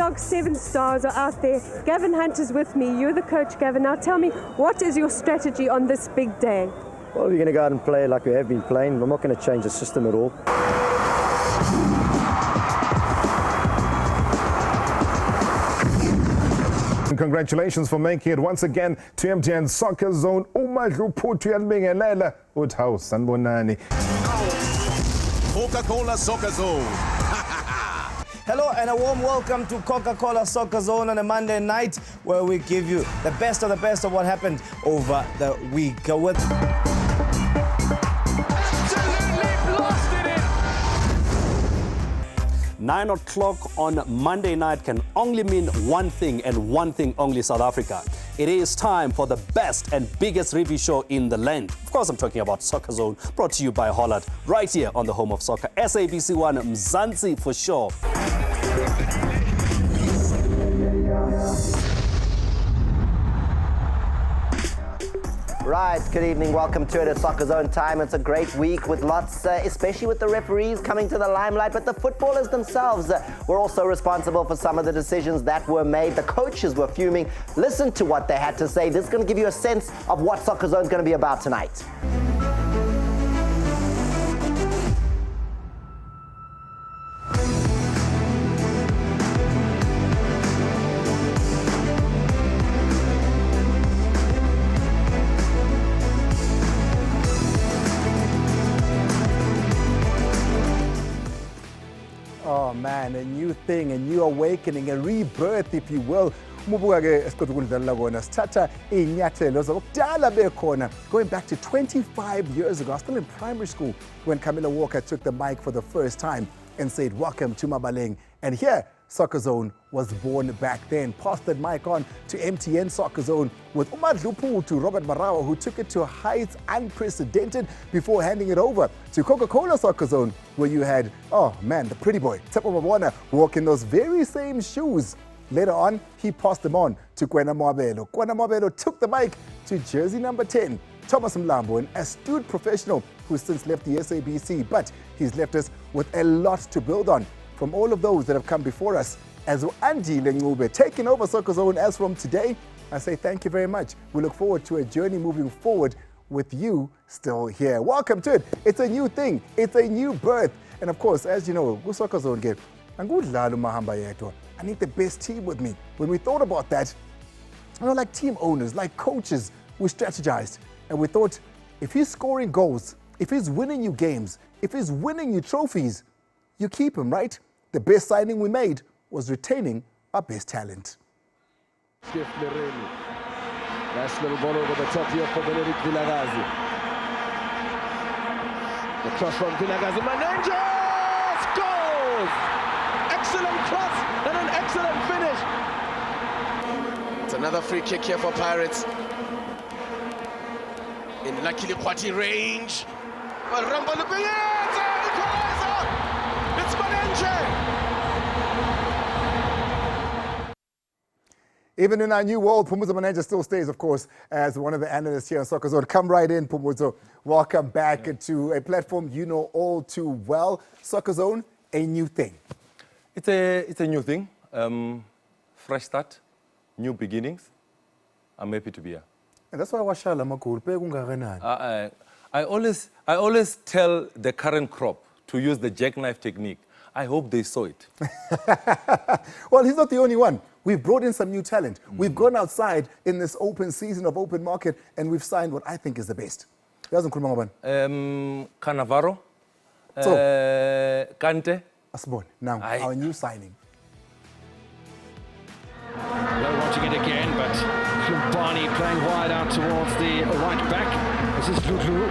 underdog 7 stars are out there. Gavin Hunt is with me. You're the coach, Gavin. Now tell me, what is your strategy on this big day? Well, we're going to go out and play like we have been playing. We're not going to change the system at all. Congratulations for making it once again to MTN Soccerzone. Umadluphuthu yanibingelela uthi hawu sanibonani. Coca-Cola Soccerzone. Hello and a warm welcome to Coca-Cola Soccerzone on a Monday night where we give you the best of what happened over the week. With Absolutely blasted it! 9 o'clock on Monday night can only mean one thing and one thing only, South Africa. It is time for the best and biggest review show in the land. Of course, I'm talking about Soccerzone, brought to you by Holland, right here on the home of soccer. SABC 1 Mzansi for sure. Right, good evening, welcome to it at Soccerzone time. It's a great week with lots, especially with the referees coming to the limelight, but the footballers themselves were also responsible for some of the decisions that were made. The coaches were fuming. Listen to what they had to say. This is going to give you a sense of what Soccerzone is going to be about tonight. Oh man, a new thing, a new awakening, a rebirth, if you will. Umubuka ke esiqeda ukudlalela kona sithatha inyathelo zokudala bekhona going back to 25 years ago. I was still in primary school when Camilla Walker took the mic for the first time and said, "Welcome to Mabaleng." And here, Soccerzone was born back then. Passed that mic on to MTN Soccerzone with Umadluphuthu Robert Marawa, who took it to heights unprecedented before handing it over to Coca-Cola Soccerzone, where you had, oh man, the pretty boy, Tshepo Mabona, walking those very same shoes. Later on, he passed them on to Kwena Mwabelo. Kwena Mwabelo took the mic to jersey number 10, Thomas Mlambo, an astute professional who's since left the SABC, but he's left us with a lot to build on from all of those that have come before us. As Andy Lengube taking over Soccerzone as from today, I say thank you very much. We look forward to a journey moving forward with you still here. Welcome to it. It's a new thing. It's a new birth. And of course, as you know, Soccerzone game, I need the best team with me. When we thought about that, like team owners, like coaches, we strategized. And we thought, if he's scoring goals, if he's winning you games, if he's winning you trophies, you keep him, right? The best signing we made was retaining our best talent. Nice little ball over the top here for Benedict Vilagazi. The cross from Vilagazi. Manenja scores! Excellent cross and an excellent finish. It's another free kick here for Pirates. In Lucky Likwati range. Ramba equalizer! It's Manenja! Even in our new world, Phumuzo Manenja still stays, of course, as one of the analysts here on Soccerzone. Come right in, Phumuzo. Welcome back to a platform you know all too well. Soccerzone, a new thing. It's a new thing. Fresh start, new beginnings. I'm happy to be here. And that's why washala makuru I always tell the current crop to use the jackknife technique. I hope they saw it. Well, he's not the only one. We've brought in some new talent. We've gone outside in this open season of open market, and we've signed what I think is the best. Cannavaro, So, Kante. Asbon, now, our new signing. They're watching it again, but Barney playing wide out towards the right back. This is Lulu.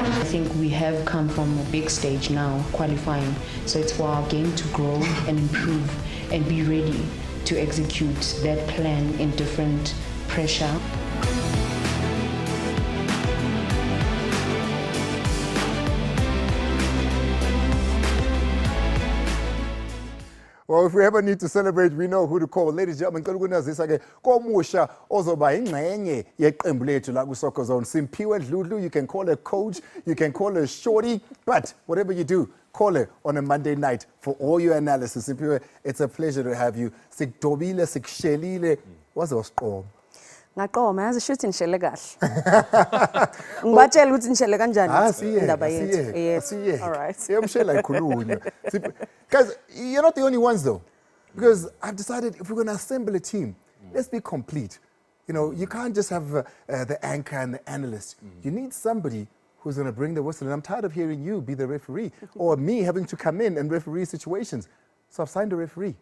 I think we have come from a big stage now, qualifying. So it's for our game to grow and improve and be ready to execute that plan in different pressure. Well, if we ever need to celebrate, we know who to call. Ladies and gentlemen, ngicela ukunazisa ke komusha ozoba ingcenye yeqembu lethu la ku-Soccerzone. Simphiwe Dludlu, you can call her coach, you can call her shorty, but whatever you do, call her on a Monday night for all your analysis. Simphiwe, it's a pleasure to have you. Sikdobile, sikshelile. Waze wasiqoma. Ngaqoma yazi shuthi nishele kahle. Ngibatshela ukuthi nishele kanjani indaba yethu. Yes. All right. Yemshela ikhulunywa. Guys, you're not the only ones though. Because I've decided if we're going to assemble a team, let's be complete. You know, you can't just have the anchor and the analyst. You need somebody who's going to bring the whistle. And I'm tired of hearing you be the referee or me having to come in and referee situations. So I've signed a referee.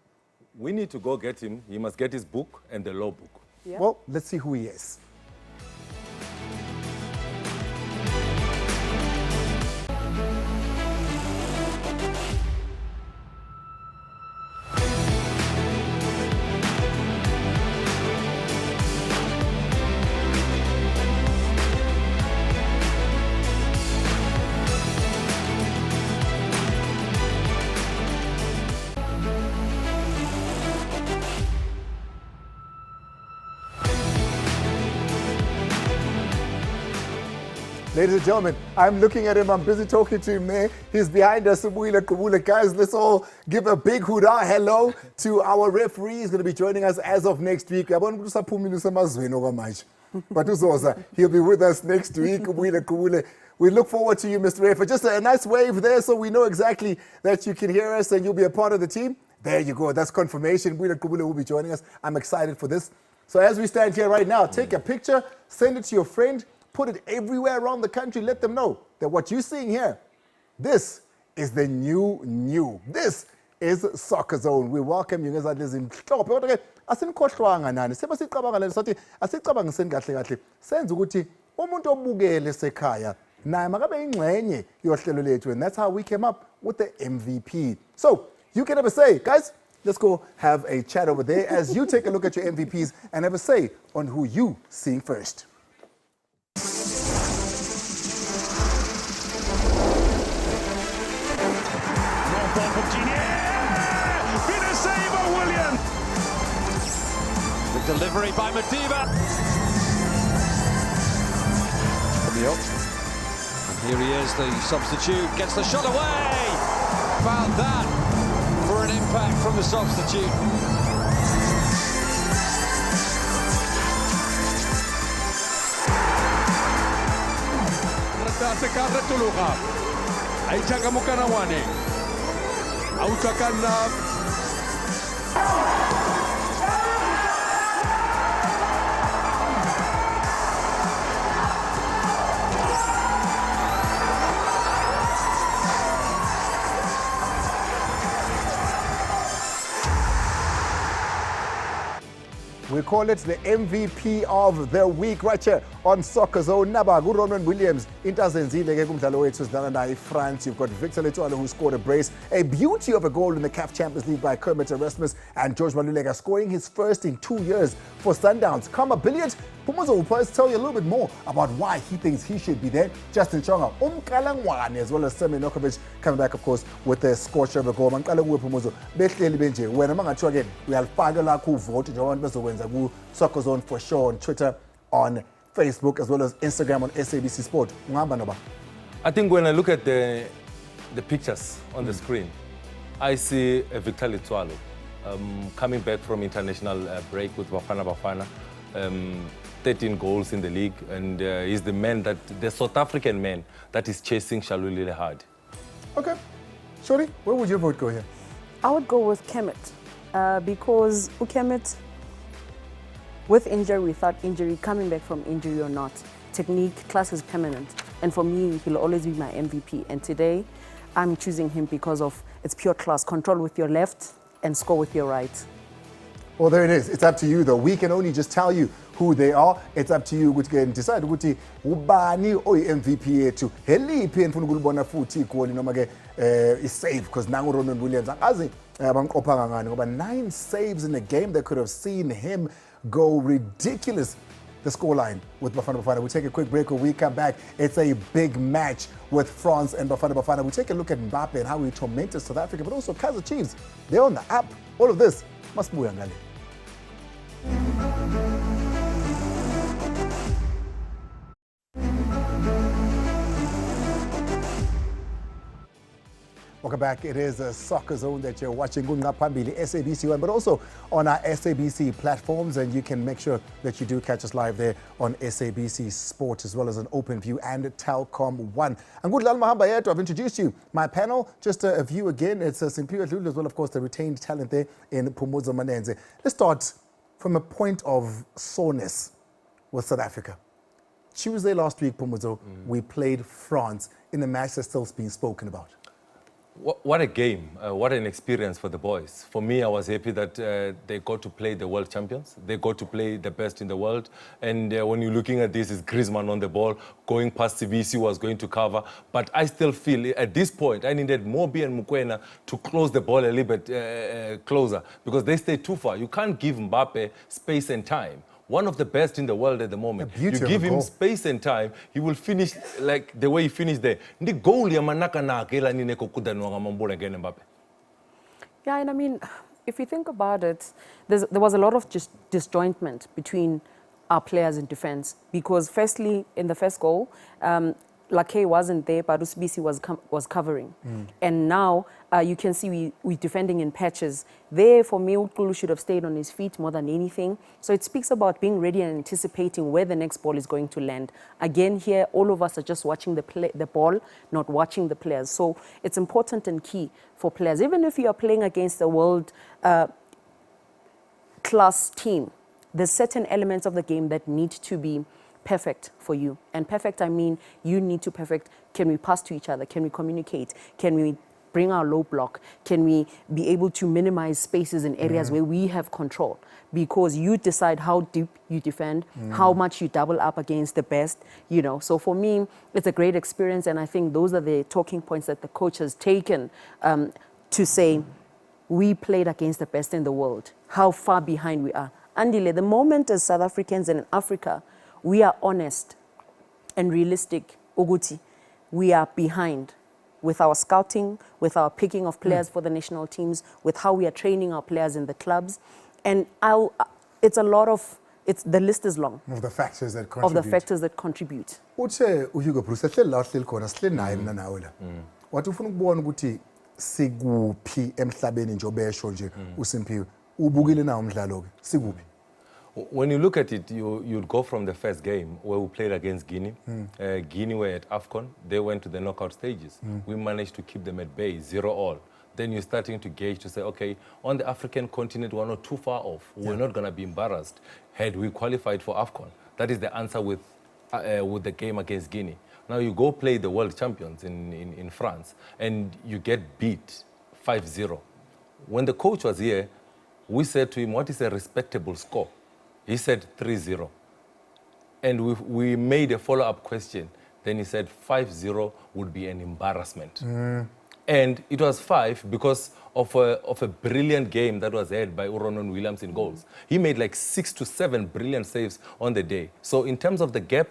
We need to go get him. He must get his book and the law book. Yeah. Well, let's see who he is. Ladies and gentlemen, I'm looking at him. I'm busy talking to him there. He's behind us. Guys, let's all give a big hoorah hello to our referee. He's going to be joining us as of next week. But he'll be with us next week. We look forward to you, Mr. Referee. Just a nice wave there so we know exactly that you can hear us and you'll be a part of the team. There you go. That's confirmation. will be joining us. I'm excited for this. So as we stand here right now, take a picture, send it to your friend, put it everywhere around the country. Let them know that what you're seeing here, this is the new. This is Soccerzone. We welcome you guys at this in top. Asinkohlwanga nani. Sebasicabanga le sathi asicabangiseni kahle kahle. Senze ukuthi umuntu obukele esekhaya naye makabe ingcenye yohlelo lethu, and that's how we came up with the MVP. So, you can have a say. Guys, let's go have a chat over there as you take a look at your MVPs and have a say on who you seeing first. Delivery by Madiba. And here he is, the substitute, gets the shot away. Found that for an impact from the substitute. We call it the MVP of the week right here on Soccerzone. Naba, Ronwen Williams, Intazenzile, kumdlalo wethu sidlala naye France. You've got Victor Letwala who scored a brace. A beauty of a goal in the CAF Champions League by Kermit Erasmus, and George Malulega scoring his first in 2 years for Sundowns. Kama Billiard, Pumuzo will first tell you a little bit more about why he thinks he should be there. Justin Chonga, Kalangwane, as well as Semi Nokovic coming back, of course, with the scorcher of a goal. Mankalangwe Pumuzo, Behleli Benje, when among a again, we have Fagala who voted on Soccerzone for sure on Twitter, on Facebook, as well as Instagram on SABC Sport. I think when I look at the pictures on the screen, I see Victor Letwala coming back from international break with Bafana Bafana. 13 goals in the league, and he's the man the South African man that is chasing Shalulile hard. Okay. Shorty, where would your vote go here? I would go with Kemet because Kemet, with injury, without injury, coming back from injury or not, technique, class is permanent. And for me, he'll always be my MVP. And today, I'm choosing him because of its pure class. Control with your left and score with your right. Well, there it is. It's up to you, though. We can only just tell you who they are. It's up to you to decide ukuthi ubani oyi MVP yethu. Heliphi enfuna ukulibona futhi igoli noma ke isave, because nangu Ronwen Williams akazi bamqopha kangani ngoba 9 saves in a game that could have seen him go ridiculous. the scoreline with Bafana Bafana. We take a quick break. When we come back, it's a big match with France and Bafana Bafana. We take a look at Mbappe and how he tormented South Africa, but also Kaizer Chiefs. They're on the up. All of this must be Ngale. Welcome back. It is a Soccer Zone that you're watching on SABC One, but also on our SABC platforms, and you can make sure that you do catch us live there on SABC Sport as well as an OpenView and Telkom One. And good Lal Mahamba here to have introduced you. My panel, just a view again. It's Simpiwe Dludlu as well, of course, the retained talent there in Phumuzo Manenze. Let's start from a point of soreness with South Africa. Tuesday last week, Phumuzo, we played France in a match that's still being spoken about. What a game, what an experience for the boys. For me, I was happy that they got to play the world champions. They got to play the best in the world. And when you're looking at this, it's Griezmann on the ball, going past CBC was going to cover. But I still feel at this point, I needed Mobi and Mukwena to close the ball a little bit closer because they stay too far. You can't give Mbappe space and time. One of the best in the world at the moment. You give him space and time, he will finish like the way he finished there. Yeah, and I mean, if you think about it, there was a lot of just disjointment between our players in defense because firstly, in the first goal, Lake wasn't there, but Usbisi was covering. And now you can see we're defending in patches. There, for me, Utkulu should have stayed on his feet more than anything. So it speaks about being ready and anticipating where the next ball is going to land. Again, here, all of us are just watching the ball, not watching the players. So it's important and key for players. Even if you are playing against a world class team, there's certain elements of the game that need to be perfect for you. And perfect, I mean, you need to perfect. Can we pass to each other? Can we communicate? Can we bring our low block? Can we be able to minimize spaces in areas where we have control? Because you decide how deep you defend, how much you double up against the best, you know. So for me, it's a great experience, and I think those are the talking points that the coach has taken to say, we played against the best in the world, how far behind we are. Andile, the moment as South Africans and in Africa, we are honest and realistic, Oguti. We are behind with our scouting, with our picking of players for the national teams, with how we are training our players in the clubs. And it's a lot of, the list is long. Of the factors that contribute. Of the factors that contribute. Uthe uHugo Bruce ehle la hleli khona sihle naye mina nawe la. Wathi ufuna ukubona ukuthi sikuphi emhlabeni nje obesho nje uSimpiwe. Ubukile na umdlalo ke. Sikuphi? When you look at it, you'd go from the first game where we played against Guinea. Guinea were at AFCON. They went to the knockout stages. We managed to keep them at bay, 0-0. Then you're starting to gauge to say, okay, on the African continent, we're not too far off. We're not going to be embarrassed had we qualified for AFCON. That is the answer with the game against Guinea. Now you go play the world champions in France, and you get beat 5-0. When the coach was here, we said to him, what is a respectable score? He said 3-0. And we made a follow-up question. Then he said 5-0 would be an embarrassment. And it was 5 because of a brilliant game that was had by Uronon Williams in goals. He made like 6 to 7 brilliant saves on the day. So in terms of the gap,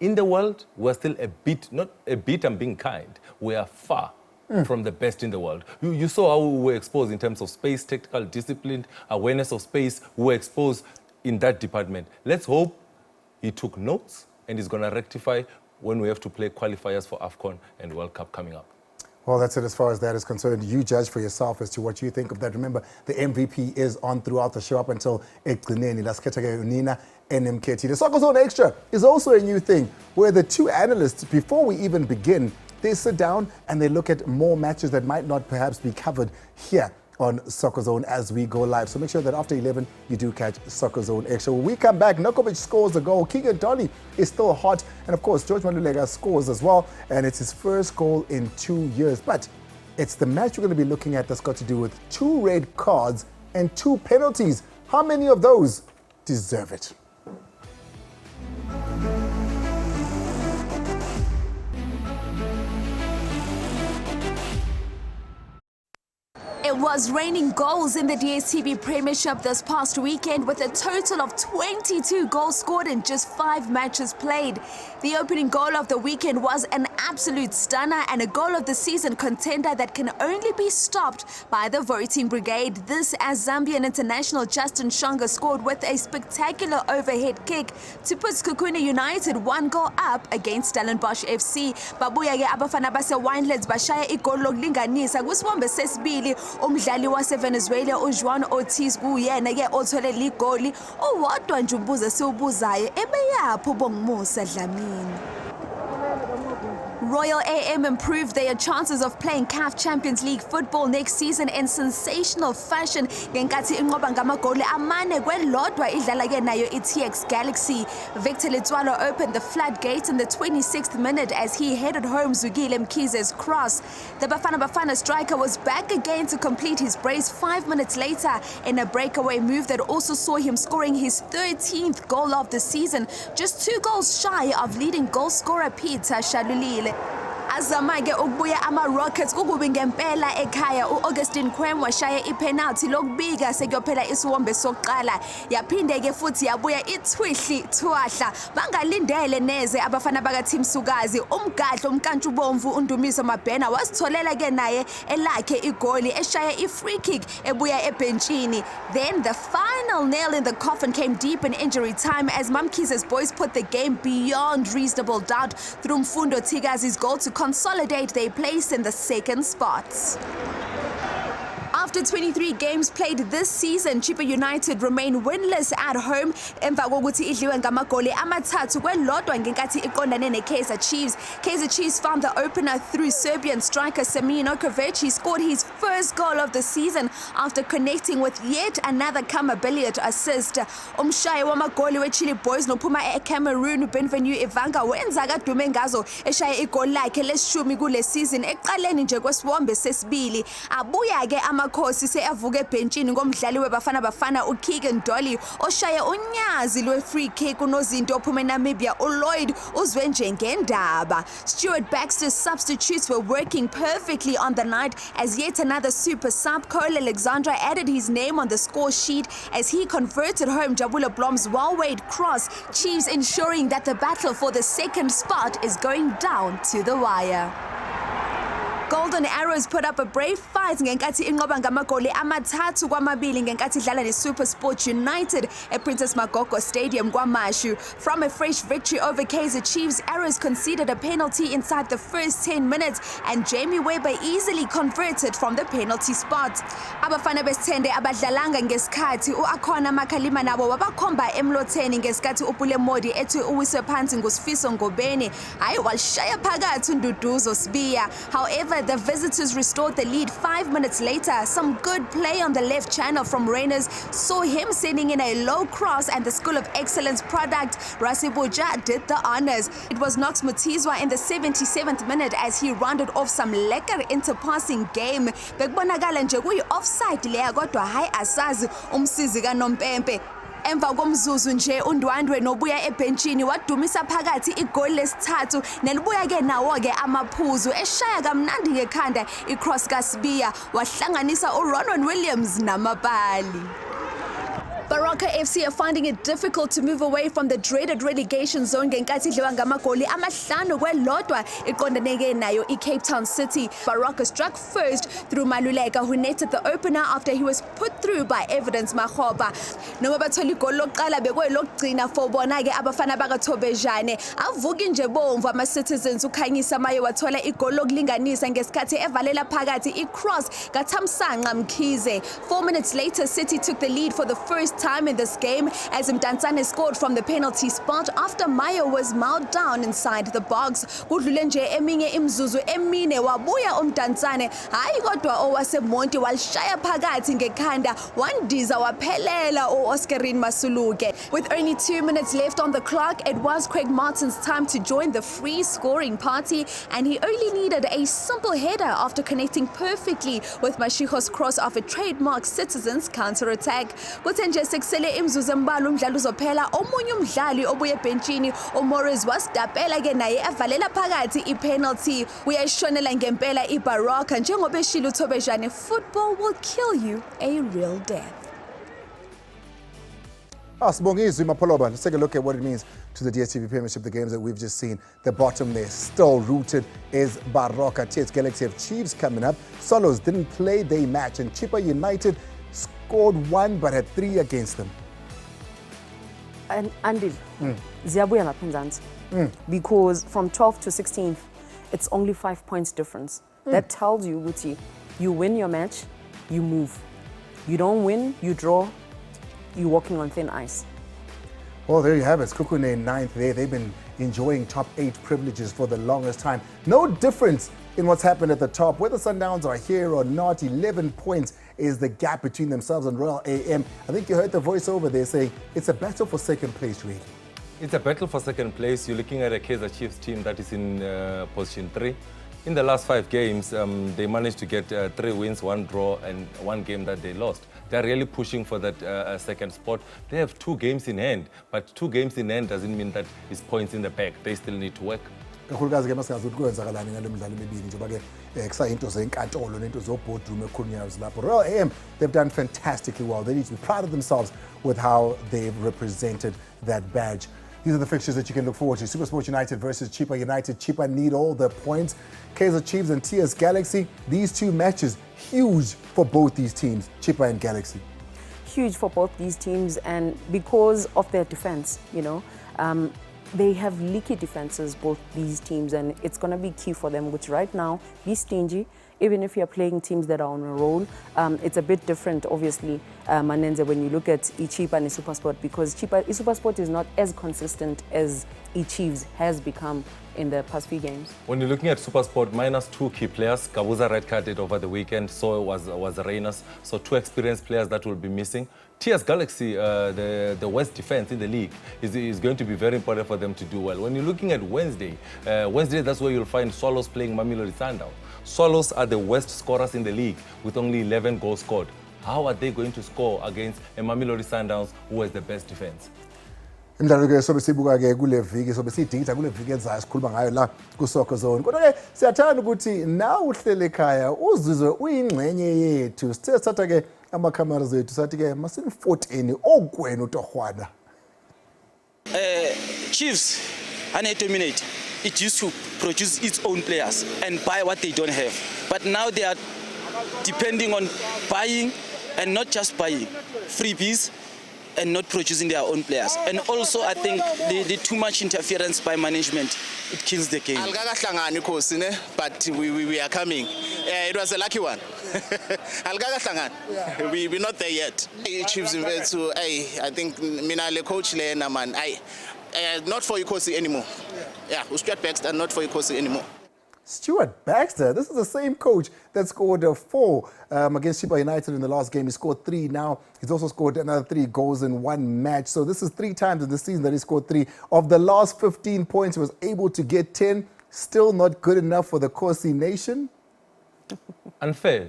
in the world, we're still a bit, not a bit, I'm being kind, we are far from the best in the world. You saw how we were exposed in terms of space, tactical discipline, awareness of space. We were exposed in that department. Let's hope he took notes and he's going to rectify when we have to play qualifiers for AFCON and World Cup coming up. Well, that's it as far as that is concerned. You judge for yourself as to what you think of that. Remember, the MVP is on throughout the show up until Eklineni. Nina NMKT. The Soccer Zone Extra is also a new thing where the two analysts, before we even begin, they sit down and they look at more matches that might not perhaps be covered here on Soccer Zone as we go live. So make sure that after 11, you do catch Soccer Zone Extra. When we come back, Nokovic scores a goal. Keegan Dolly is still hot. And of course, George Malulega scores as well. And it's his first goal in 2 years. But it's the match we're going to be looking at that's got to do with 2 red cards and 2 penalties. How many of those deserve it? was raining goals in the DStv Premiership this past weekend with a total of 22 goals scored in just 5 matches played. The opening goal of the weekend was an absolute stunner and a goal of the season contender that can only be stopped by the voting brigade. This as Zambian international Justin Shonga scored with a spectacular overhead kick to put Skukuna United 1 goal up against Stellenbosch FC. Babuya-ke abafana base-Windlands bashaya igoli lokulinganisa kwisibambe sesibili. Umdlali wase-Venezuela uJuan Ortiz kuyena-ke othole ligoli. Owodwa nje umbuzo siwubuzayo ebeyapho Bongmusa Dlamini. Royal AM improved their chances of playing CAF Champions League football next season in sensational fashion. Ngenkathi inqoba ngamagoli amane kwelodwa idlala-ke nayo iTX Galaxy. Victor Letswalo opened the floodgates in the 26th minute as he headed home Zugile Mkhize's cross. The Bafana Bafana striker was back again to complete his brace 5 minutes later in a breakaway move that also saw him scoring his 13th goal of the season, just 2 goals shy of leading goal scorer Peter Shalulile. Azama-ke ukubuya ama-Rockets kukubi ngempela ekhaya. U-Augustine Khwem washaya ipenalty lokubika sekuyophela isiwombe sokuqala. Yaphinde-ke futhi yabuya ithwihli thwahla. Bangalindele neze abafana baka-Team Sukazi. Umgadlo umkantshubomvu uNdumiso Mabhena wasitholela-ke naye elakhe igoli eshaya i-free kick ebuya ebhenchini. Then the final nail in the coffin came deep in injury time as Mamkhize's boys put the game beyond reasonable doubt through Mfundo Tigazi's goal to consolidate their place in the second spot. After 23 games played this season, Chipa United remain winless at home. Emva kokuthi idliwe ngamagoli amathathu kwelodwa ngenkathi iqondane neKaizer Chiefs. Kaizer Chiefs found the opener through Serbian striker Semino Kovac. He scored his first goal of the season after connecting with yet another Kamabiliot assist. Umshayi wamagoli weChile Boys nophuma eCameroon Benvenu Ivanga wenza kadume ngazo eshaya igoli lakhe lesishumi kule season eqaleni nje kwesiwombe sesibili. Abuya-ke amakhosi se-avuka ebhentshini ngomdlali weBafana Bafana uKeegan Dolly oshaya unyazi lwe-free kick unozinto ophuma eNamibia uLloyd uzwe njengendaba. Stuart Baxter's substitutes were working perfectly on the night as yet another super sub, Cole Alexandra, added his name on the score sheet as he converted home Jabula Blom's well-weighed cross, Chiefs ensuring that the battle for the second spot is going down to the wire. Golden Arrows put up a brave fight ngenkathi inqoba ngamagoli amathathu kwamabili ngenkathi idlala neSuperSport United at Princess Magogo Stadium kwaMashu. From a fresh victory over Kaizer Chiefs, Arrows conceded a penalty inside the first 10 minutes and Jamie Weber easily converted from the penalty spot. Abafana besithende abadlalanga ngesikhathi uAkhona Makalima nabo wabakhomba emlotheni ngesikhathi uPule Modi ethi uwiswe phansi nguSifiso Ngobeni. Hayi walishaya phakathi uNduduzo Sibiya. However, the visitors restored the lead 5 minutes later. Some good play on the left channel from Rainers saw him sending in a low cross and the School of Excellence product, Rasibuja, did the honors. It was Knox Mutizwa in the 77th minute as he rounded off some lekker interpassing game. Bekubonakala nje kuyi-offside leya kodwa hayi asazi umsizi kaNompempe. Emva komzuzu nje uNdwandwe nobuya ebhenchini wadumisa phakathi igoli lesithathu nelibuya-ke nawo-ke amaphuzu eshaya kamnandi ngekhanda icross kaSibiya wahlanganisa uRonwen Williams namabali. Baraka FC are finding it difficult to move away from the dreaded relegation zone ngenkathi idliwa ngamagoli amahlanu kwelodwa iqondaneke nayo iCape Town City. Baraka struck first through Maluleka, who netted the opener after he was put through by Evidence Makgopa. Noma bathola igoli lokuqala bekuyelokugcina for bona-ke abafana bakaThobejane. Avuki nje bomvu ama-Citizens uKhanyisa Maye wathola igoli lokulinganisa ngesikhathi evalela phakathi icross kaThamsanqa Mkhize. 4 minutes later, City took the lead for the first time in this game as Mdantsane scored from the penalty spot after Mayo was mowed down inside the box. Kudlule nje eminye imzuzu emine wabuya uMdantsane hayi kodwa owaseMonti walishaya phakathi ngekhanda wandiza waphelela uOscarine Masuluke. With only 2 minutes left on the clock, it was Craig Martin's time to join the free scoring party and he only needed a simple header after connecting perfectly with Mashiho's cross off a trademark Citizens counter-attack. Kutenje sekusele imzuzu embalwa umdlalo uzophela omunye umdlali obuye ebhentshini uMorris wasidapela ke naye evalela phakathi ipenalty uyayishonela ngempela iBaroka njengoba eshilo uThobejane football will kill you a real death. Sibongizwe Mapoloba. Let's take a look at what it means to the DStv Premiership, the games that we've just seen. The bottom there, still rooted, is Baroka. TS Galaxy have Chiefs coming up. Solos didn't play their match, and Chippa United scored 1 but had 3 against them. And Andy, ziyabuya lapha eMzansi. Because from 12th to 16th, it's only 5 points difference. That tells you, Wuti, you win your match, you move. You don't win, you draw, you're walking on thin ice. Well, there you have it. Kukune in 9th there. They've been enjoying top 8 privileges for the longest time. No difference in what's happened at the top. Whether Sundowns are here or not, 11 points is the gap between themselves and Royal AM. I think you heard the voiceover there saying it's a battle for second place, really. It's a battle for second place. You're looking at a Kaizer Chiefs team that is in position 3. In the last 5 games, they managed to get 3 wins, 1 draw, and 1 game that they lost. They're really pushing for that second spot. They have 2 games in hand, but 2 games in hand doesn't mean that it's points in the bag. They still need to work. Kakhulukazi ke masingazi ukuthi kwenzakalani ngale midlalo emibili njengoba ke kusayinto zenkantolo nento zo-boardroom ekhulunywayo lapho. Royal AM, they've done fantastically well. They need to be proud of themselves with how they've represented that badge. These are the fixtures that you can look forward to. SuperSport United versus Chippa United. Chippa need all the points. Kaizer Chiefs and TS Galaxy. These 2 matches, huge for both these teams, Chippa and Galaxy. Huge for both these teams, and because of their defense, you know, they have leaky defenses, both these teams, and it's going to be key for them, which right now, be stingy. Even if you're playing teams that are on a roll, it's a bit different, obviously, Manenze, when you look at Chippa and SuperSport, because SuperSport is not as consistent as Chiefs has become in the past few games. When you're looking at SuperSport, minus 2 key players. Kabuza red-carded over the weekend, so was Reynolds. So 2 experienced players that will be missing. TS Galaxy, the West defense in the league, is going to be very important for them to do well. When you're looking at Wednesday, that's where you'll find Swallows playing Mamelodi Sundowns. Swallows are the worst scorers in the league with only 11 goals scored. How are they going to score against a Mamelodi Sundowns who has the best defense? Imidlalo ke sobe sibuka ke kule viki sobe sidingida kule viki ezayo sikhuluma ngayo la ku Soccerzone. Kodwa ke siyathanda ukuthi na uhlele ekhaya uzizwe uyingxenye yethu. Sithe satha ke amakhamera zethu sathi ke masinifoteni okwenu uTorhwana. Chiefs and dominate. It used to produce its own players and buy what they don't have. But now they are depending on buying, and not just buying, freebies, and not producing their own players. And also, I think the too much interference by management, it kills the game. But we are coming. It was a lucky one. We're not there yet. Chiefs to I think Minale coach Lena man. Not for Ikosi anymore. Yeah, Stuart Baxter, not for Ikosi anymore. Stuart Baxter, this is the same coach that scored 4 against Chippa United in the last game. He scored 3 now. He's also scored another 3 goals in 1 match. So this is 3 times in the season that he scored 3. Of the last 15 points, he was able to get 10. Still not good enough for the Kosi Nation. Unfair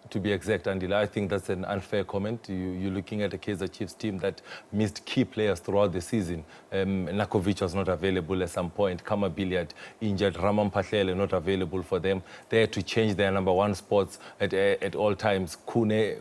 to be exact, Andila. I think that's an unfair comment. You're looking at a Kaizer Chiefs team that missed key players throughout the season. Nakovic was not available at some point. Kama Billiard injured. Ramon Patlele not available for them. They had to change their number 1 spots at all times. Kune,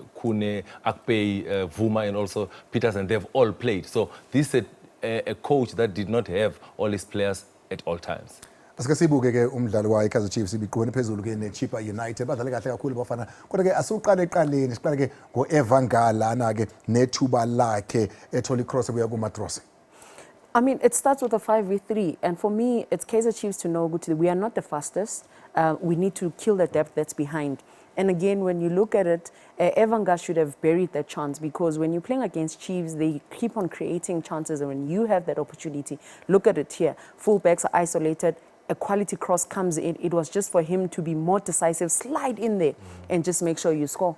Akpei, Vuma, and also Peterson. They've all played. So this is a coach that did not have all his players at all times. Asike sibuke ke umdlalo wa Kaizer Chiefs ibiqone phezulu ke neChippa United badlale kahle kakhulu Bafana kodwa ke asuqale eqaleni siqale ke ngoEvangala ke nethuba lakhe ethola icross ebuya kuMatrosi. I mean, it starts with a 5v3, and for me, it's Kaizer Chiefs to know we are not the fastest. We need to kill the depth that's behind. And again, when you look at it, Evanga should have buried that chance, because when you're playing against Chiefs, they keep on creating chances, and when you have that opportunity, look at it here. Fullbacks are isolated. A quality cross comes in. It was just for him to be more decisive, slide in there, and just make sure you score.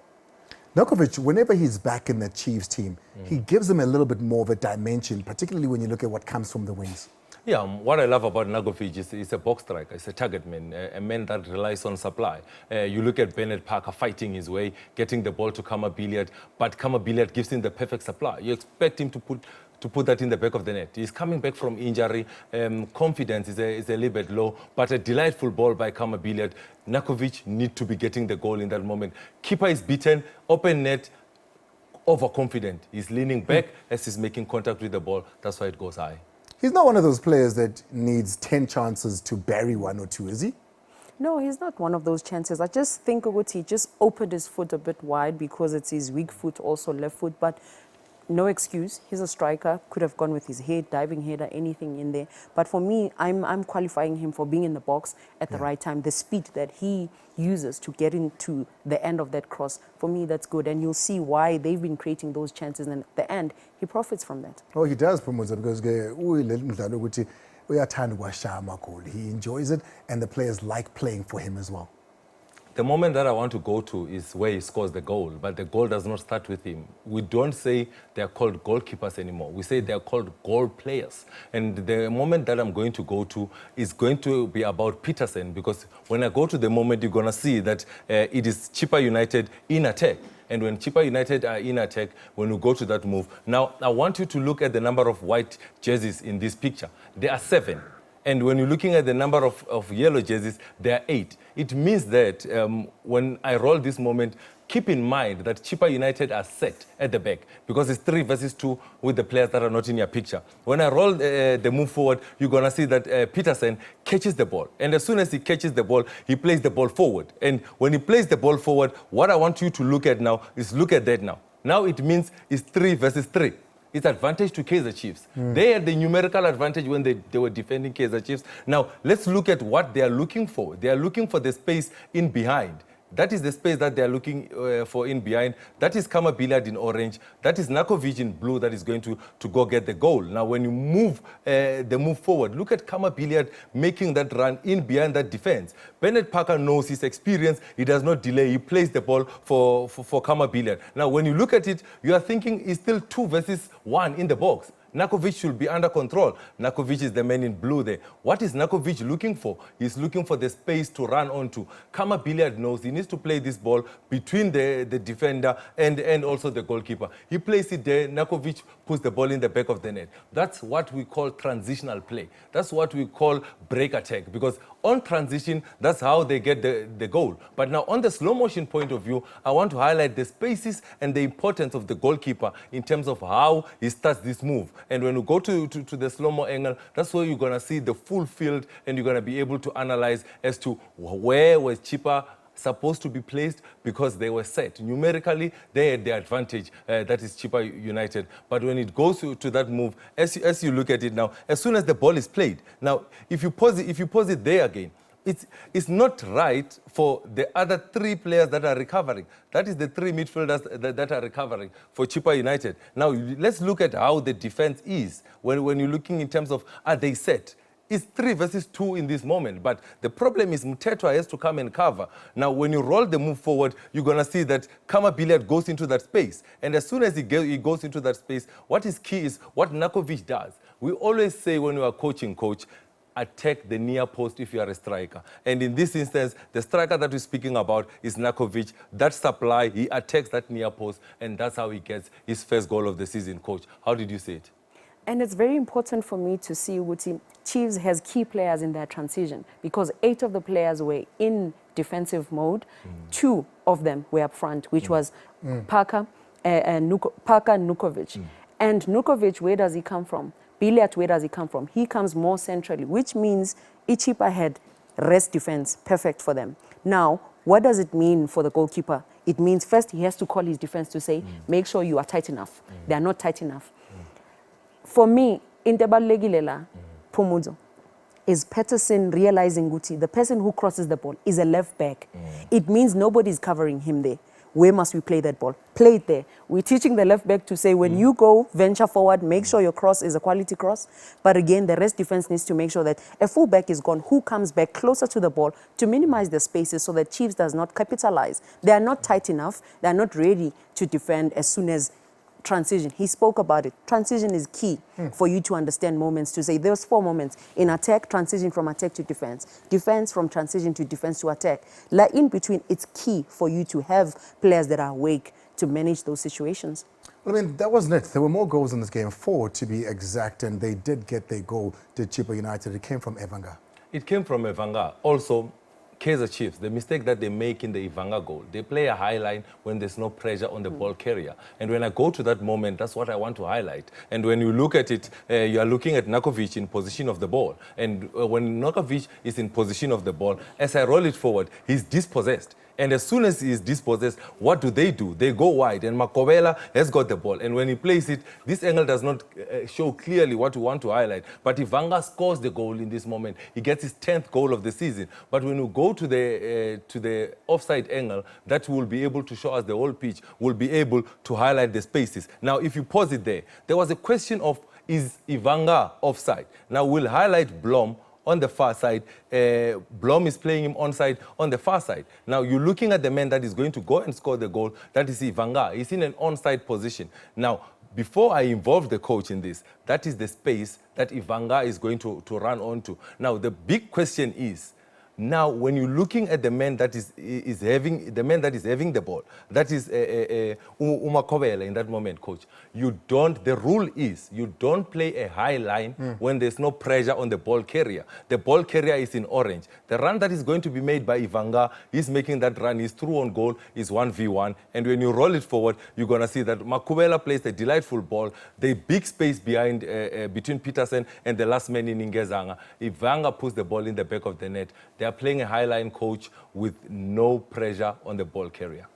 Nokovic, whenever he's back in the Chiefs team, he gives them a little bit more of a dimension, particularly when you look at what comes from the wings. Yeah, what I love about Nagovic is he's a box striker, he's a target man, a man that relies on supply. You look at Bennett Parker fighting his way, getting the ball to Kama Billiard, but Kama Billiard gives him the perfect supply. You expect him to put that in the back of the net. He's coming back from injury, confidence is a little bit low, but a delightful ball by Kama Billiard. Nakovic need to be getting the goal in that moment. Keeper is beaten, open net, overconfident. He's leaning back as he's making contact with the ball. That's why it goes high. He's not one of those players that needs 10 chances to bury 1 or 2, is he? No, he's not one of those chances. I just think Uguti just opened his foot a bit wide because it's his weak foot, also left foot, but no excuse. He's a striker, could have gone with his head, diving header, anything in there. But for me, I'm qualifying him for being in the box at the right time. The speed that he uses to get into the end of that cross, for me, that's good. And you'll see why they've been creating those chances. And at the end, he profits from that. Oh, he does, Promoter, because he enjoys it, and the players like playing for him as well. The moment that I want to go to is where he scores the goal, but the goal does not start with him. We don't say they're called goalkeepers anymore. We say they're called goal players. And the moment that I'm going to go to is going to be about Peterson, because when I go to the moment, you're going to see that it is Chippa United in attack. And when Chippa United are in attack, when we go to that move, now I want you to look at the number of white jerseys in this picture. There are 7. And when you're looking at the number of yellow jerseys, there are 8. It means that when I roll this moment, keep in mind that Chippa United are set at the back because it's 3 versus 2 with the players that are not in your picture. When I roll the move forward, you're going to see that Peterson catches the ball. And as soon as he catches the ball, he plays the ball forward. And when he plays the ball forward, what I want you to look at now is look at that now. Now it means it's 3 versus 3. It's advantage to Kaizer Chiefs. They had the numerical advantage when they were defending Kaizer Chiefs. Now, let's look at what they are looking for. They are looking for the space in behind. That is the space that they are looking for in behind. That is Kama Billiard in orange. That is Nakovic in blue that is going to go get the goal. Now, when you move the move forward, look at Kama Billiard making that run in behind that defense. Bennett Parker knows his experience. He does not delay. He plays the ball for Kama Billiard. Now, when you look at it, you are thinking it's still 2 versus 1 in the box. Nakovic should be under control. Nakovic is the man in blue there. What is Nakovic looking for? He's looking for the space to run onto. Kama Billiard knows he needs to play this ball between the defender and also the goalkeeper. He plays it there. Nakovic puts the ball in the back of the net. That's what we call transitional play. That's what we call break attack, because on transition, that's how they get the goal. But now on the slow motion point of view, I want to highlight the spaces and the importance of the goalkeeper in terms of how he starts this move. And when you go to the slow-mo angle, that's where you're going to see the full field and you're going to be able to analyze as to where was Chippa supposed to be placed, because they were set. Numerically, they had the advantage, that is Chippa United. But when it goes to that move, as you look at it now, as soon as the ball is played, now, if you pause it there again, it's not right for the other 3 players that are recovering. That is the 3 midfielders that are recovering for Chippa United. Now, let's look at how the defense is when you're looking in terms of, are they set? It's 3 versus 2 in this moment, but the problem is Mtetwa has to come and cover. Now, when you roll the move forward, you're going to see that Kama Billiard goes into that space. And as soon as he goes into that space, what is key is what Nakovic does. We always say when you are coaching, coach, attack the near post if you are a striker. And in this instance, the striker that we're speaking about is Nakovic. That supply, he attacks that near post, and that's how he gets his first goal of the season, coach. How did you see it? And it's very important for me to see Uguti, Chiefs has key players in their transition, because 8 of the players were in defensive mode. 2 of them were up front, which was Parker and Nukovic. And Nukovic, where does he come from? Billiard, where does he come from? He comes more centrally, which means Ichipa had rest defense, perfect for them. Now, what does it mean for the goalkeeper? It means first he has to call his defense to say, make sure you are tight enough. They are not tight enough. For me, Intebalulegilela, Pumuzo, is Peterson realizing Guti, the person who crosses the ball is a left back. It means nobody's covering him there. where must we play that ball? Play it there. We're teaching the left back to say, when you go, venture forward, make sure your cross is a quality cross. But again, the rest defense needs to make sure that a full back is gone, who comes back closer to the ball to minimize the spaces so that Chiefs does not capitalize. They are not tight enough. They are not ready to defend as soon as transition. He spoke about it. Transition is key for you to understand moments, to say there's 4 moments in attack, transition from attack to defense, defense from transition to defense to attack. Like in between, it's key for you to have players that are awake to manage those situations. Well, I mean, that wasn't it. There were more goals in this game, 4 to be exact, and they did get their goal, did Chippa United. It came from Evanga. It came from Evanga. Also, Kaizer Chiefs, the mistake that they make in the Ivanga goal, they play a high line when there's no pressure on the ball carrier. And when I go to that moment, that's what I want to highlight. And when you look at it, you are looking at Nakovic in position of the ball. And when Nakovic is in position of the ball, as I roll it forward, he's dispossessed. And as soon as he is dispossessed, what do? They go wide, and Makobela has got the ball. And when he plays it, this angle does not show clearly what we want to highlight. But Ivanga scores the goal in this moment. He gets his 10th goal of the season. But when we go to the offside angle, that will be able to show us the whole pitch, will be able to highlight the spaces. Now, if you pause it there was a question of, is Ivanga offside? Now, we'll highlight Blom on the far side. Blom is playing him onside on the far side. Now, you're looking at the man that is going to go and score the goal. That is Ivanga. He's in an onside position. Now, before I involve the coach in this, that is the space that Ivanga is going to run onto. Now, the big question is, now, when you're looking at the man that is having the ball, that is Umakobela in that moment, coach. The rule is you don't play a high line when there's no pressure on the ball carrier. The ball carrier is in orange. The run that is going to be made by Ivanga, he's making that run, his through on goal is 1v1. And when you roll it forward, you're going to see that Makubela plays a delightful ball. The big space behind between Peterson and the last man in Ngezanga. Ivanga puts the ball in the back of the net. They are playing a high line, coach, with no pressure on the ball carrier.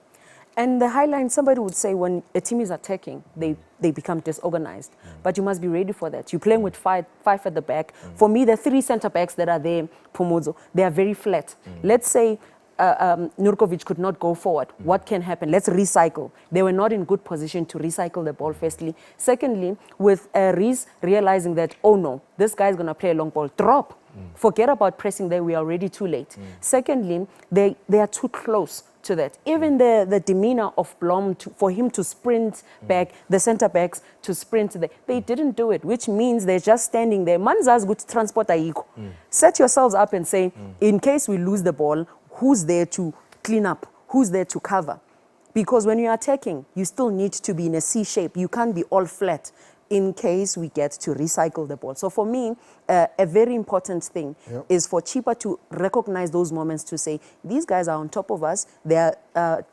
And the high line, somebody would say when a team is attacking, they become disorganized. But you must be ready for that. You're playing with five at the back. For me, the 3 center backs that are there, Pomozo, they are very flat. Let's say Nurkovic could not go forward. What can happen? Let's recycle. They were not in good position to recycle the ball, firstly. Secondly, with Reese realizing that, oh no, this guy's going to play a long ball, drop. Forget about pressing there, we are already too late. Secondly, they are too close to that. Even the demeanor of Blom, for him to sprint back, the center backs to sprint there, they didn't do it, which means they're just standing there. Manza's good transport aiko. Set yourselves up and say, in case we lose the ball, who's there to clean up? Who's there to cover? Because when you're attacking, you still need to be in a C shape. You can't be all flat in case we get to recycle the ball. So for me, a very important thing is for Chippa to recognize those moments to say, these guys are on top of us, they're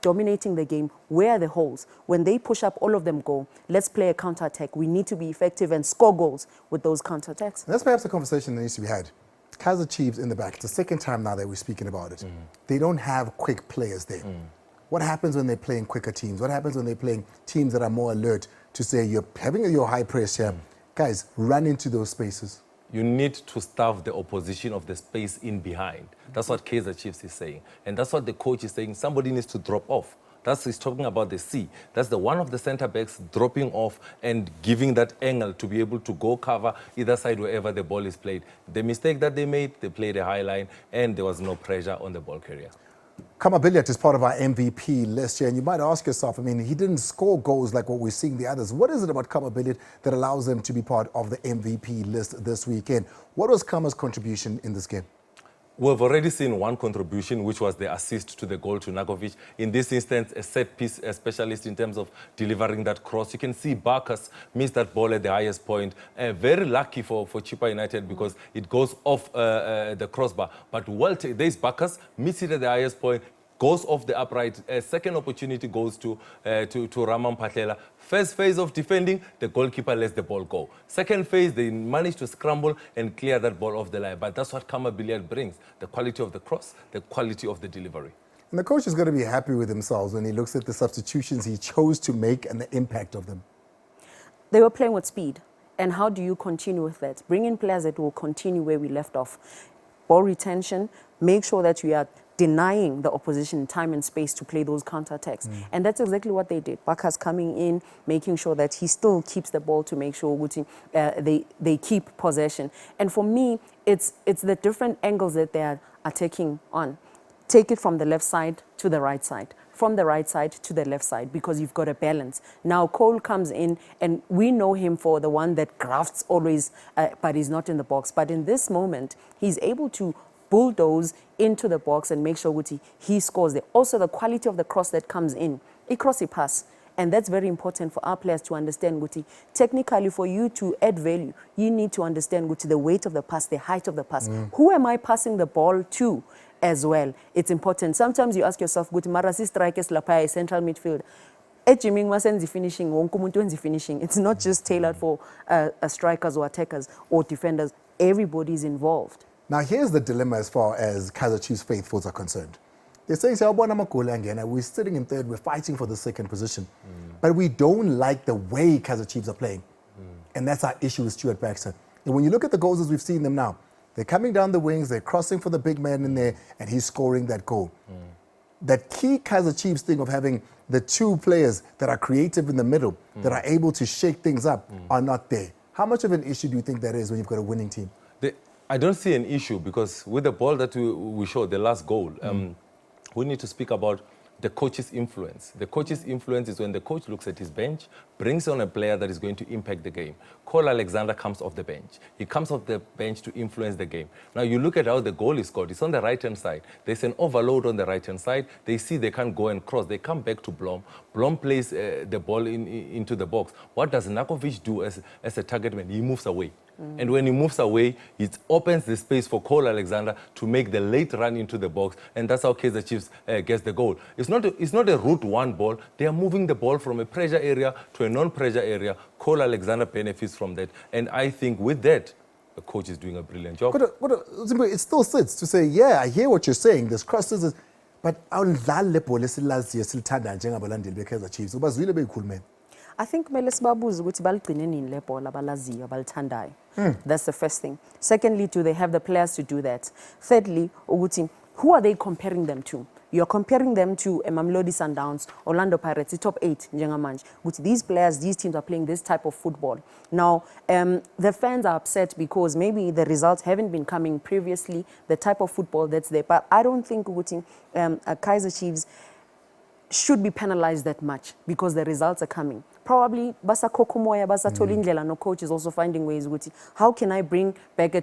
dominating the game, where are the holes? When they push up, all of them go. Let's play a counter-attack. We need to be effective and score goals with those counter-attacks. That's perhaps a conversation that needs to be had. Kaizer Chiefs in the back, it's the second time now that we're speaking about it. They don't have quick players there. What happens when they're playing quicker teams? What happens when they're playing teams that are more alert to say, you're having your high press here, guys, run into those spaces? You need to starve the opposition of the space in behind. That's what Kaizer Chiefs is saying. And that's what the coach is saying. Somebody needs to drop off. He's talking about the C. That's the one of the center backs dropping off and giving that angle to be able to go cover either side wherever the ball is played. The mistake that they made, they played a high line and there was no pressure on the ball carrier. Kama Billiat is part of our MVP list here, and you might ask yourself, I mean, he didn't score goals like what we're seeing the others. What is it about Kama Billiat that allows him to be part of the MVP list this weekend? What was Kama's contribution in this game? We've already seen one contribution, which was the assist to the goal to Nakovic. In this instance, a set-piece specialist in terms of delivering that cross. You can see Barkas missed that ball at the highest point. Very lucky for Chippa United because it goes off the crossbar. But there's Barkas, missed it at the highest point, goes off the upright. Second opportunity goes to Raman Patlela. First phase of defending, the goalkeeper lets the ball go. Second phase, they managed to scramble and clear that ball off the line. But that's what Kama Billiat brings, the quality of the cross, the quality of the delivery. And the coach is going to be happy with himself when he looks at the substitutions he chose to make and the impact of them. They were playing with speed. And how do you continue with that? Bring in players that will continue where we left off. Ball retention, make sure that we are denying the opposition time and space to play those counterattacks. And that's exactly what they did. Baka's coming in, making sure that he still keeps the ball to make sure they keep possession. And for me, it's the different angles that they are taking on. Take it from the left side to the right side, from the right side to the left side, because you've got a balance. Now Cole comes in, and we know him for the one that grafts always, but he's not in the box. But in this moment, he's able to bulldoze into the box and make sure he scores there. Also, the quality of the cross that comes in, a crossy pass. And that's very important for our players to understand, technically, for you to add value, you need to understand, the weight of the pass, the height of the pass. Who am I passing the ball to as well? It's important. Sometimes you ask yourself, Marasi strikers lapaya central midfield. Finishing. It's not just tailored for strikers or attackers or defenders. Everybody's involved. Now, here's the dilemma as far as Kaizer Chiefs faithfuls are concerned. They're saying, we're sitting in third, we're fighting for the second position. But we don't like the way Kaizer Chiefs are playing. And that's our issue with Stuart Baxter. And when you look at the goals as we've seen them now, they're coming down the wings, they're crossing for the big man in there, and he's scoring that goal. That key Kaizer Chiefs thing of having the two players that are creative in the middle, that are able to shake things up, are not there. How much of an issue do you think that is when you've got a winning team? I don't see an issue, because with the ball that we showed, the last goal, we need to speak about the coach's influence. The coach's influence is when the coach looks at his bench, brings on a player that is going to impact the game. Cole Alexander comes off the bench. He comes off the bench to influence the game. Now you look at how the goal is scored. It's on the right-hand side. There's an overload on the right-hand side. They see they can't go and cross. They come back to Blom. Blom plays the ball into the box. What does Nakovic do as a target man? He moves away. And when he moves away, it opens the space for Cole Alexander to make the late run into the box, and that's how Kaizer Chiefs gets the goal. It's not a route one ball. They are moving the ball from a pressure area to a non-pressure area. Cole Alexander benefits from that, and I think with that, the coach is doing a brilliant job. It still sits to say, yeah, I hear what you're saying. There's crosses, but I think Meles Babu's that's the first thing. Secondly, do they have the players to do that? Thirdly, who are they comparing them to? You're comparing them to Mamelodi Sundowns, Orlando Pirates, the top 8, Njengamanj. These players, these teams are playing this type of football. Now, the fans are upset because maybe the results haven't been coming previously, the type of football that's there. But I don't think Kaizer Chiefs should be penalized that much because the results are coming. Probably Basa Kokomoya, Basa Tolindlela, no coach is also finding ways. How can I bring back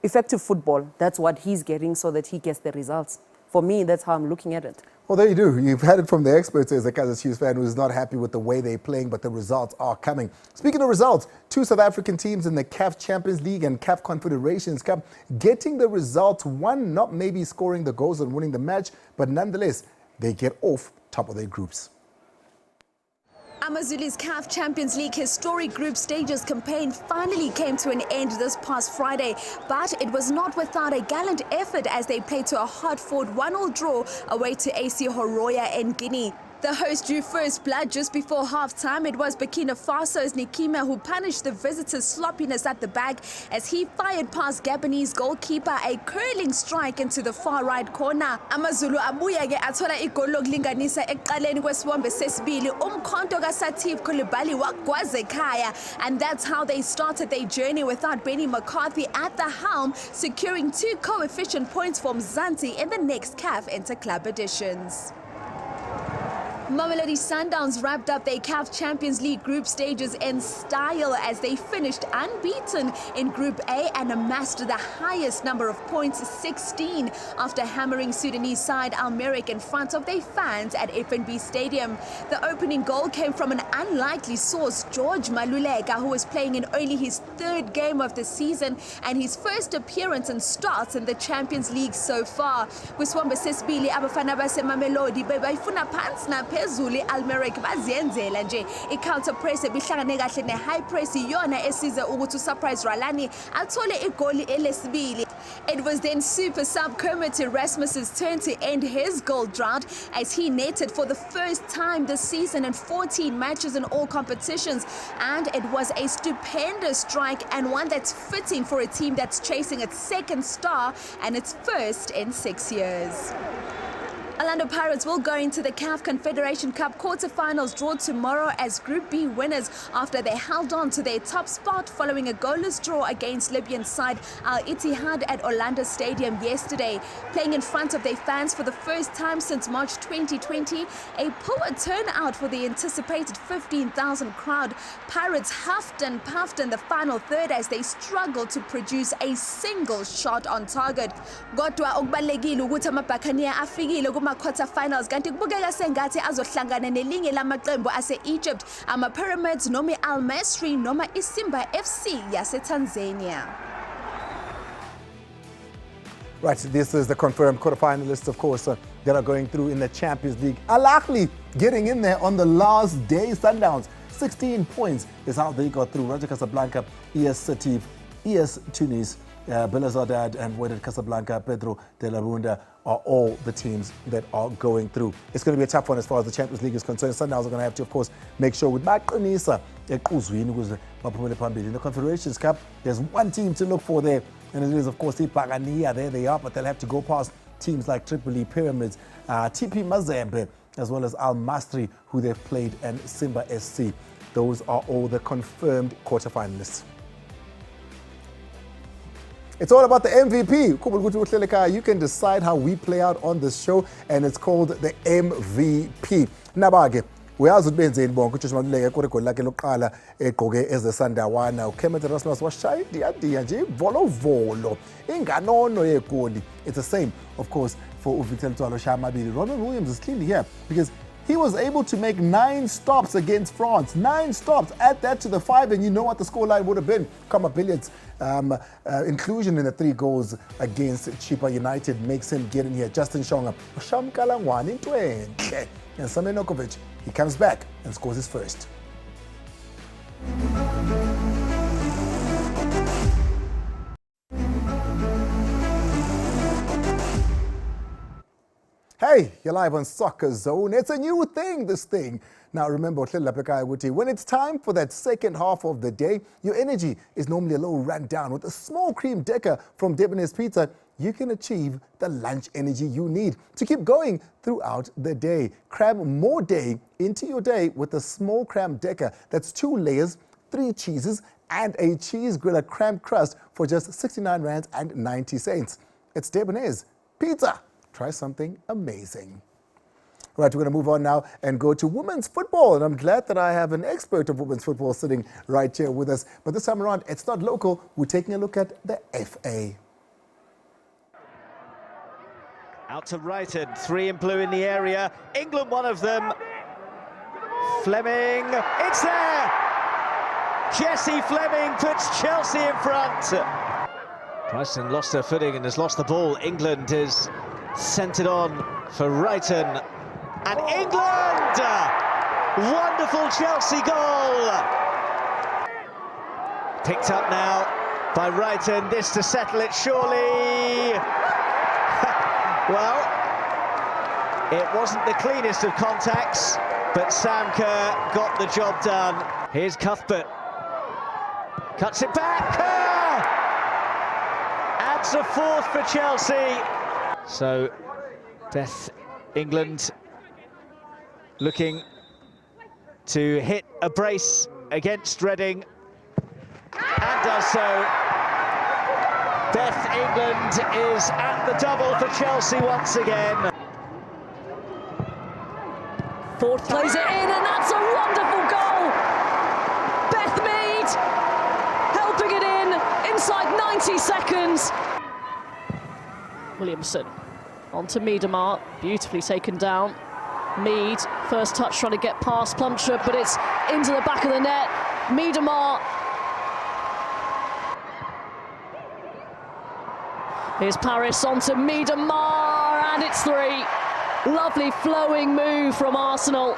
effective football? That's what he's getting so that he gets the results. For me, that's how I'm looking at it. Well, there you do. You've had it from the experts as a Kaizer Chiefs fan who's not happy with the way they're playing, but the results are coming. Speaking of results, 2 South African teams in the CAF Champions League and CAF Confederations Cup getting the results, one not maybe scoring the goals and winning the match, but nonetheless, they get off top of their groups. AmaZulu's CAF Champions League historic group stages campaign finally came to an end this past Friday, but it was not without a gallant effort as they played to a hard-fought 1-1 draw away to AC Horoya in Guinea. The host drew first blood just before half-time. It was Burkina Faso's Nikima who punished the visitors' sloppiness at the back as he fired past Gabonese goalkeeper a curling strike into the far right corner. AmaZulu abuya ke athola igoli lokulinganisa ekuqaleni kwesibombe sesibili. Umkhonto kaSatif Coulibaly wagwaza ekhaya, and that's how they started their journey without Benny McCarthy at the helm, securing 2 coefficient points for Mzansi in the next CAF Interclub editions. Mamelodi Sundowns wrapped up their CAF Champions League group stages in style as they finished unbeaten in Group A and amassed the highest number of points, 16, after hammering Sudanese side Al Merrikh in front of their fans at FNB Stadium. The opening goal came from an unlikely source, George Maluleka, who was playing in only his 3rd game of the season and his first appearance and starts in the Champions League so far. Kwisibombe sesibili abafana baseMamelodi bebayifuna phansi na phezulu Al Merrikh baziyenzela nje i-counter press ebihlangane kahle ne-high press iyona esize ukuthi uSurprise Ralani athole igoli elesibili. It was then super sub Kermit Erasmus's turn to end his goal drought as he netted for the first time this season in 14 matches in all competitions, and it was a stupendous strike and one that's fitting for a team that's chasing its 2nd star and its first in 6 years. Orlando Pirates will go into the CAF Confederation Cup quarterfinals draw tomorrow as Group B winners after they held on to their top spot following a goalless draw against Libyan side Al Ittihad at Orlando Stadium yesterday. Playing in front of their fans for the first time since March 2020, a poor turnout for the anticipated 15,000 crowd. Pirates huffed and puffed in the final third as they struggled to produce a single shot on target. Kodwa okubalekile ukuthi amaBuccaneers afikile kuma-quarterfinals kanti kubukeka sengathi azohlangana nelinye lamaqembu ase-Egypt, ama-Pyramids noma i-Al Masry noma i-Simba FC yase-Tanzania. Right, this is the confirmed quarterfinalists, of course, that are going through in the Champions League. Al Ahly getting in there on the last day. Sundowns, 16 points is how they got through. Raja Casablanca, ES Setif, ES Tunis, Belazadad and Wydad Casablanca, Pedro de la Runda are all the teams that are going through. It's going to be a tough one as far as the Champions League is concerned. Sundowns are going to have to, of course, make sure with Maqinisa in the Confederations Cup, there's one team to look for there, and it is, of course, the Pagania. There they are, but they'll have to go past teams like Tripoli, Pyramids, TP Mazembe, as well as Al Masry, who they've played, and Simba SC. Those are all the confirmed quarterfinalists. It's all about the MVP. You can decide how we play out on this show, and it's called the MVP. Nabage, uyazi ubenzeni bonke uJoshua Maluleke kurekhodi lakhe lokuqala egqoke ezeSandawana. uKenneth Rasmus washaya idiya nje volovolo inganono yegoli. It's the same, of course, for uVictor Lutwalo Shamabili. Robin Williams is clearly here because he was able to make 9 stops against France. 9 stops. Add that to the 5, and you know what the scoreline would have been. Kama Billiards' inclusion in the 3 goals against Chipa United makes him get in here. Justin Shonga, Shamkalangwani into it. And Samenokovic, he comes back and scores his first. Hey, you're live on Soccer Zone. It's a new thing, this thing. Now remember, when it's time for that second half of the day, your energy is normally a little run down. With a small cream decker from Debonair's Pizza, you can achieve the lunch energy you need to keep going throughout the day. Cram more day into your day with a small cram decker. That's 2 layers, 3 cheeses, and a cheese griller cram crust for just 69 rands and 90 cents. It's Debonair's Pizza. Try something amazing. Right, we're going to move on now and go to women's football. And I'm glad that I have an expert of women's football sitting right here with us. But this time around, it's not local. We're taking a look at the FA. Out to Brighton, 3 in blue in the area. England, one of them. Fleming, it's there! Jessie Fleming puts Chelsea in front. Brighton lost their footing and has lost the ball. England is sent it on for Brighton. And England! Wonderful Chelsea goal! Picked up now by Brighton. This to settle it, surely. Well, it wasn't the cleanest of contacts, but Sam Kerr got the job done. Here's Cuthbert. Cuts it back. Kerr! Adds a 4th for Chelsea. So, Beth England looking to hit a brace against Reading, and does so. Beth England is at the double for Chelsea once again. Ford plays it in, and that's a wonderful goal. Beth Mead helping it in inside 90 seconds. Williamson onto Miedemar, beautifully taken down. Mead, first touch trying to get past Plumtree, but it's into the back of the net. Miedemar. Here's Paris onto Miedemar, and it's 3. Lovely flowing move from Arsenal.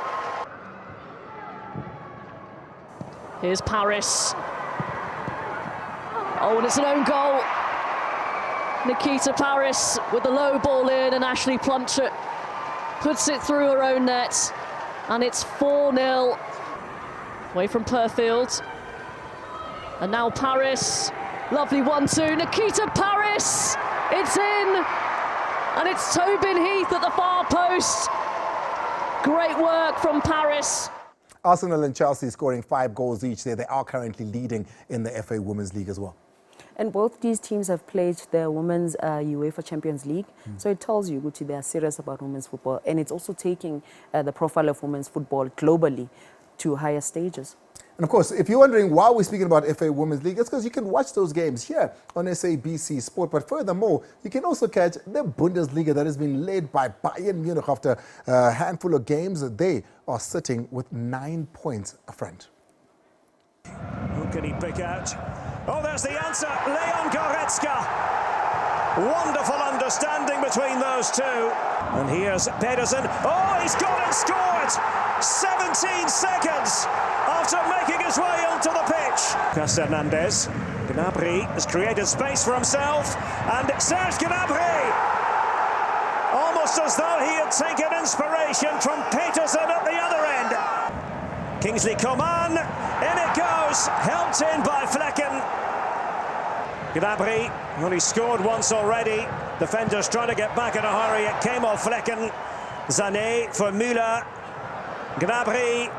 Here's Paris. Oh, and it's an own goal. Nikita Paris with the low ball in, and Ashley Plumtree puts it through her own net, and it's 4-0 away from Perfield. And now Paris, lovely 1-2, Nikita Paris, it's in. And it's Tobin Heath at the far post. Great work from Paris. Arsenal and Chelsea scoring 5 goals each there. They are currently leading in the FA Women's League as well. And both these teams have played the Women's UEFA Champions League. So it tells you, Gucci, they are serious about women's football. And it's also taking the profile of women's football globally to higher stages. And of course, if you're wondering why we're speaking about FA Women's League, it's because you can watch those games here on SABC Sport. But furthermore, you can also catch the Bundesliga that has been led by Bayern Munich after a handful of games. They are sitting with 9 points front. Who can he pick out? Oh, there's the answer. Leon Goretzka. Wonderful understanding between those two. And here's Pedersen. Oh, he's gone and scored! 17 seconds after making his way onto the pitch. Lucas Hernandez. Gnabry has created space for himself. And Serge Gnabry, almost as though he had taken inspiration from Pedersen at the other end. Kingsley Coman, in it goes, helped in by Flecken. Gnabry, only scored once already. Defenders trying to get back in a hurry. It came off Flecken. Sané for Müller. Gnabry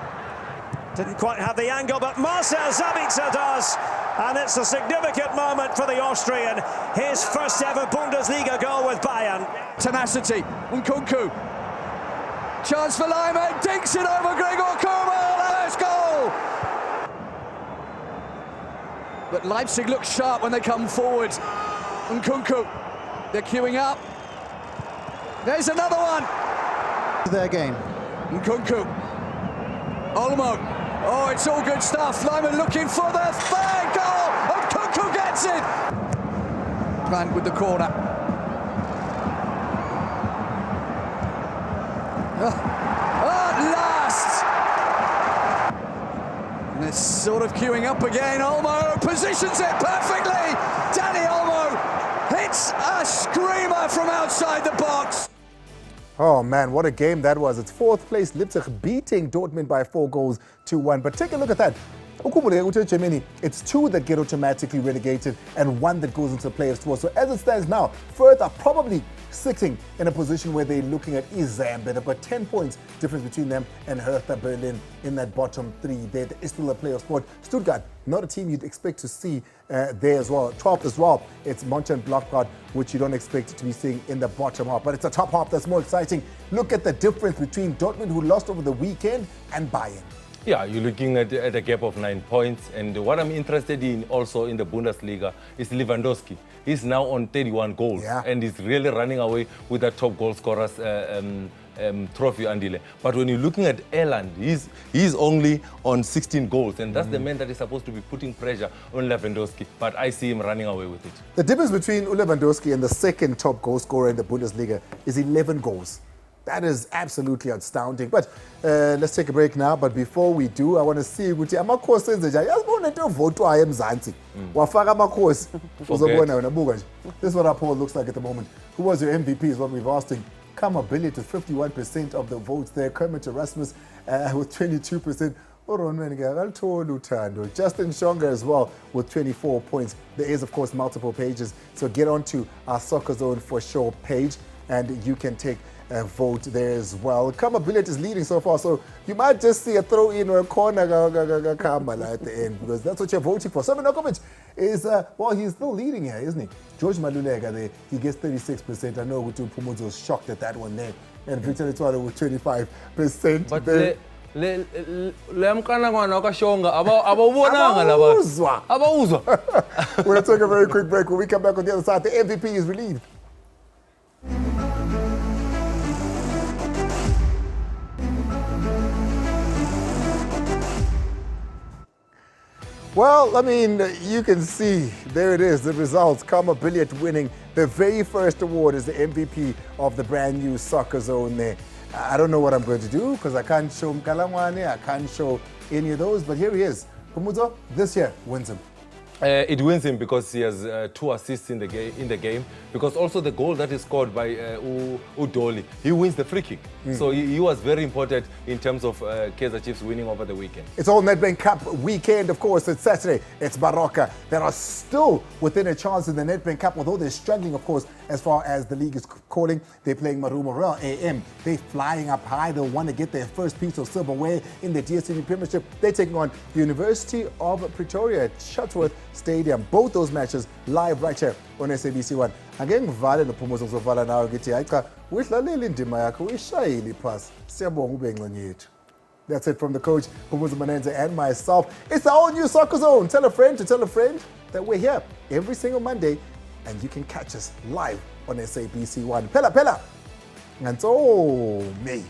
didn't quite have the angle, but Marcel Sabitzer does. And it's a significant moment for the Austrian. His first ever Bundesliga goal with Bayern. Tenacity, Nkunku. Chance for Lyman, dinks it over Gregor Kobel, first goal! But Leipzig look sharp when they come forward. Nkunku, they're queuing up. There's another one! Their game. Nkunku. Olmo. Oh, it's all good stuff. Lyman looking for the third goal! Nkunku gets it! Plant with the corner. At last! And it's sort of queuing up again. Olmo positions it perfectly! Danny Olmo hits a screamer from outside the box. Oh man, what a game that was. It's 4th place Leipzig beating Dortmund by 4 goals to 1. But take a look at that. Germany, it's 2 that get automatically relegated and 1 that goes into players' tour. So as it stands now, Fürth are probably sitting in a position where they're looking at Izam. They've got 10 points difference between them and Hertha Berlin in that bottom 3. There is still a player sport. Stuttgart, not a team you'd expect to see there as well. 12th as well, it's Mönchengladbach, which you don't expect to be seeing in the bottom half. But it's the top half that's more exciting. Look at the difference between Dortmund, who lost over the weekend, and Bayern. Yeah, you're looking at a gap of 9 points. And what I'm interested in also in the Bundesliga is Lewandowski. He's now on 31 goals and he's really running away with the top goal scorers trophy, Andile. But when you're looking at Erland, he's only on 16 goals. And that's the man that is supposed to be putting pressure on Lewandowski. But I see him running away with it. The difference between Lewandowski and the second top goal scorer in the Bundesliga is 11 goals. That is absolutely astounding. But let's take a break now. But before we do, I want to see ukuthi amakhosi enze njani. Yazibona into evotwayo eMzansi. Wafaka amakhosi. Uzobona wena buka nje. This is what our poll looks like at the moment. Who was your MVP is what we've asked him. Kama Billy to 51% of the votes there. Kermit Erasmus with 22%. Justin Shonga as well with 24 points. There is, of course, multiple pages. So get onto our Soccer Zone for Sure page and you can take a vote there as well. Kama Billet is leading so far, so you might just see a throw in or a corner Kamala at the end because that's what you're voting for. Semenokovic is, well, he's still leading here, isn't he? George Malulega there, he gets 36%. I know Gutu Pumuzo was shocked at that one there. And Victor Letwalo with 25%. But le mkanangwana wakashonga abawubonanga laba. Abawuzwa. We're going to take a very quick break. When we come back on the other side, the MVP is relieved. Well, I mean, you can see, there it is, the results. Kama Billiard winning the very first award as the MVP of the brand new Soccer Zone there. I don't know what I'm going to do because I can't show Mkalangwane, I can't show any of those, but here he is. Pumuzo, this year wins him. It wins him because he has 2 assists in the game. Because also the goal that is scored by Udoli, he wins the free kick. So he was very important in terms of Kaizer Chiefs winning over the weekend. It's all Nedbank Cup weekend, of course. It's Saturday. It's Baroka that are still within a chance in the Nedbank Cup, although they're struggling, of course, as far as the league is calling. They're playing Marumorel AM. They're flying up high. They'll want to get their first piece of silverware in the DSTV Premiership. They're taking on University of Pretoria at Chatsworth Stadium. Both those matches live right here on SABC1. Angeke ngivale nophumuzo ngizovala nawe ngithi hayi cha uyidlalela indima yakho uyishayile iphasi. Siyabonga ube ngxenye yethu. That's it from the coach, Phumuzo Manenze, and myself. It's the all-new Soccer Zone. Tell a friend to tell a friend that we're here every single Monday, and you can catch us live on SABC1. Pela, Pela. And so, me.